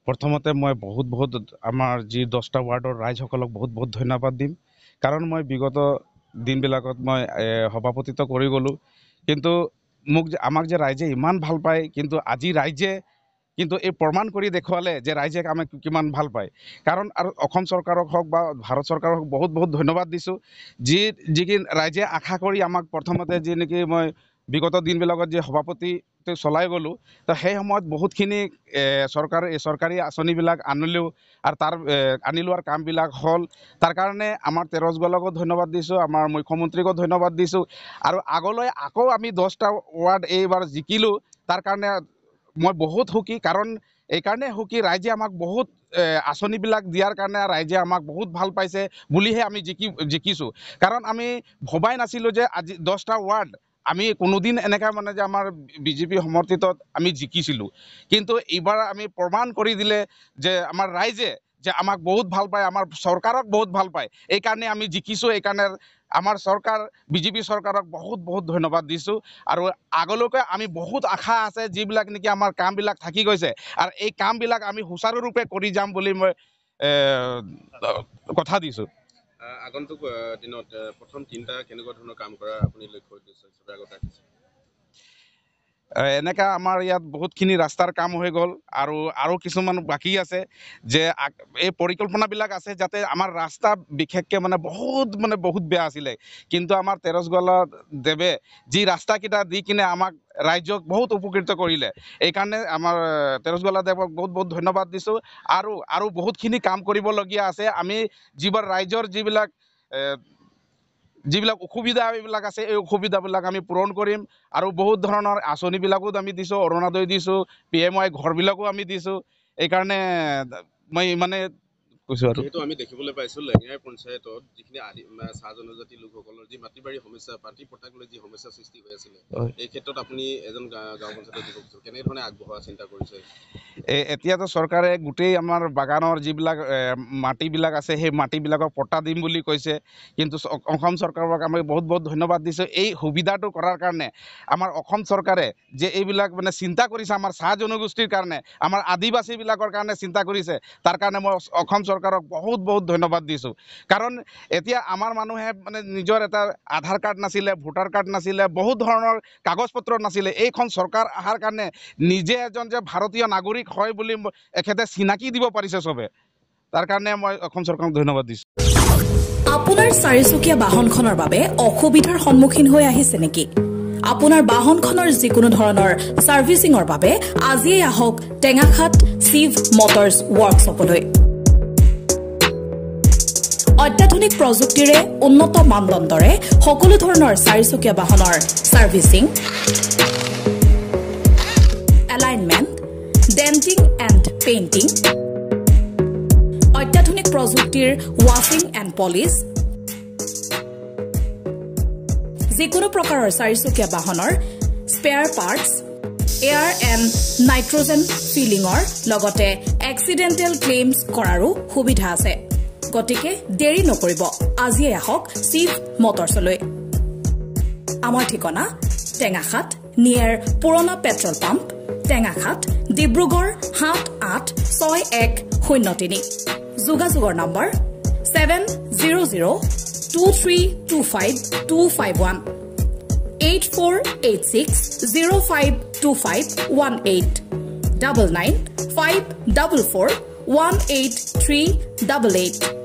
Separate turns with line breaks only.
প্ৰথমতে মই বহুত আমাৰ যি 10টা ৱাৰ্ডৰ ৰাইজসকলক বহুত ধন্যবাদ দিম কাৰণ মই বিগত দিনবিলাকত মই সভাপতিত্ব কৰি গ'লোঁ কিন্তু আমাক যে ৰাইজে ইমান ভাল পায় কিন্তু আজি ৰাইজে কিন্তু এই প্ৰমাণ কৰি দেখুৱালে যে ৰাইজে আমাক কিমান ভাল পায় কাৰণ আৰু অসম চৰকাৰক হওক বা ভাৰত চৰকাৰক বহুত ধন্যবাদ দিছোঁ যি ৰাইজে আশা কৰি আমাক প্ৰথমতে যি নেকি মই বিগত দিনবিলাকত যে সভাপতি চলাই গ'লোঁ তো সেই সময়ত বহুতখিনি চৰকাৰী আঁচনিবিলাক আনিলোঁ আৰু আনিলোঁ আৰু কামবিলাক হ'ল তাৰ কাৰণে আমাৰ তেৰজগোৱালকো ধন্যবাদ দিছোঁ আমাৰ মুখ্যমন্ত্ৰীকো ধন্যবাদ দিছোঁ আৰু আগলৈ আকৌ আমি 10টা ৱাৰ্ড এইবাৰ জিকিলোঁ তাৰ কাৰণে মই বহুত সুখী কাৰণ এইকাৰণে সুখী ৰাইজে আমাক বহুত আঁচনিবিলাক দিয়াৰ কাৰণে ৰাইজে আমাক বহুত ভাল পাইছে বুলিহে আমি জিকিছোঁ কাৰণ আমি ভবাই নাছিলোঁ যে আজি 10টা ৱাৰ্ড আমি কোনোদিন এনেকৈ মানে যে আমাৰ বিজেপি সমৰ্থিতত আমি জিকিছিলোঁ কিন্তু এইবাৰ আমি প্ৰমাণ কৰি দিলে যে আমাৰ ৰাইজে যে আমাক বহুত ভাল পায় আমাৰ চৰকাৰক বহুত ভাল পায় এইকাৰণে আমি জিকিছোঁ এইকাৰণে আমাৰ চৰকাৰ বিজেপি চৰকাৰক বহুত ধন্যবাদ দিছোঁ আৰু আগলৈকে আমি বহুত আশা আছে যিবিলাক নেকি আমাৰ কামবিলাক থাকি গৈছে আৰু এই কামবিলাক আমি সুচাৰুৰূপে কৰি যাম বুলি মই কথা দিছোঁ
আগন্তুক দিনত প্ৰথম 3টা কেনেকুৱা ধৰণৰ কাম কৰা আপুনি লক্ষ্য কৰিছে আগত ৰাখিছে
এনেকা আমাৰ ইয়াত বহুতখিনি ৰাস্তাৰ কাম হৈ গ'ল আৰু কিছুমান বাকী আছে যে এই পৰিকল্পনাবিলাক আছে যাতে আমাৰ ৰাস্তা বিশেষকৈ মানে বহুত বেয়া আছিলে কিন্তু আমাৰ তেৰজগোৱালা দেৱে যি ৰাস্তাকেইটা দি কিনে আমাক ৰাইজক বহুত উপকৃত কৰিলে এইকাৰণে আমাৰ তেৰজগোৱালা দেৱক বহুত ধন্যবাদ দিছোঁ আৰু বহুতখিনি কাম কৰিবলগীয়া আছে আমি যিবোৰ ৰাইজৰ যিবিলাক অসুবিধা এইবিলাক আছে এই অসুবিধাবিলাক আমি পূৰণ কৰিম আৰু বহুত ধৰণৰ আঁচনিবিলাকো আমি দিছোঁ অৰুণোদয় দিছোঁ PMY ঘৰবিলাকো আমি দিছোঁ এইকাৰণে মই মানে কৈছোঁ আৰু
যেহেতু আমি দেখিবলৈ পাইছোঁ লেঙেৰাই পঞ্চায়তত যিখিনি চাহ জনজাতি লোকসকলৰ যি মাটি বাৰী সমস্যা পাতি পটাক লৈ যি সমস্যা সৃষ্টি হৈ আছিলে এই ক্ষেত্ৰত আপুনি এজন গাঁও পঞ্চায়তৰ যুৱক কেনেধৰণে আগবঢ়োৱা চিন্তা কৰিছে
এতিয়াতো চৰকাৰে গোটেই আমাৰ বাগানৰ যিবিলাক মাটিবিলাক আছে সেই মাটিবিলাকক পট্টা দিম বুলি কৈছে কিন্তু অসম চৰকাৰক আমি বহুত ধন্যবাদ দিছোঁ এই সুবিধাটো কৰাৰ কাৰণে আমাৰ অসম চৰকাৰে যে এইবিলাক মানে চিন্তা কৰিছে আমাৰ চাহ জনগোষ্ঠীৰ কাৰণে আমাৰ আদিবাসীবিলাকৰ কাৰণে চিন্তা কৰিছে তাৰ কাৰণে মই অসম চৰকাৰক বহুত ধন্যবাদ দিছোঁ কাৰণ এতিয়া আমাৰ মানুহে মানে নিজৰ এটা আধাৰ কাৰ্ড নাছিলে ভোটাৰ কাৰ্ড নাছিলে বহুত ধৰণৰ কাগজ পত্ৰ নাছিলে এইখন চৰকাৰ অহাৰ কাৰণে নিজে এজন যে ভাৰতীয় নাগৰিক হয় বুলি এখেতে চিনাকি দিব পাৰিছে চবে তাৰ কাৰণে মই অসম চৰকাৰক ধন্যবাদ দিছোঁ
আপোনাৰ চাৰিচকীয়া বাহনখনৰ বাবে অসুবিধাৰ সন্মুখীন হৈ আহিছে নেকি আপোনাৰ বাহনখনৰ যিকোনো ধৰণৰ সাৰ্ভিসিংৰ বাবে আজিয়ে আহক টেঙাখাত শিৱ মটৰছ ওয়াৰ্কশপলৈ অত্যাধুনিক প্ৰযুক্তিৰে উন্নত মানদণ্ডৰে সকলো ধৰণৰ চাৰিচকীয়া বাহনৰ servicing alignment denting and painting অত্যাধুনিক প্ৰযুক্তিৰ ৱাশ্বিং এণ্ড পলিশ যিকোনো প্ৰকাৰৰ চাৰিচকীয়া বাহনৰ spare parts air and nitrogen ফিলিঙৰ লগতে এক্সিডেণ্টেল ক্লেইমছ কৰাৰো সুবিধা আছে গতিকে দেৰি নকৰিব আজিয়ে আহক শিৱ মটৰছলৈ আমাৰ ঠিকনা টেঙাখাত নিয়াৰ পুৰণা পেট্ৰল পাম্প টেঙাখাত ডিব্ৰুগড় 786103 যোগাযোগৰ নম্বৰ 7002325251 8486052518 9954418388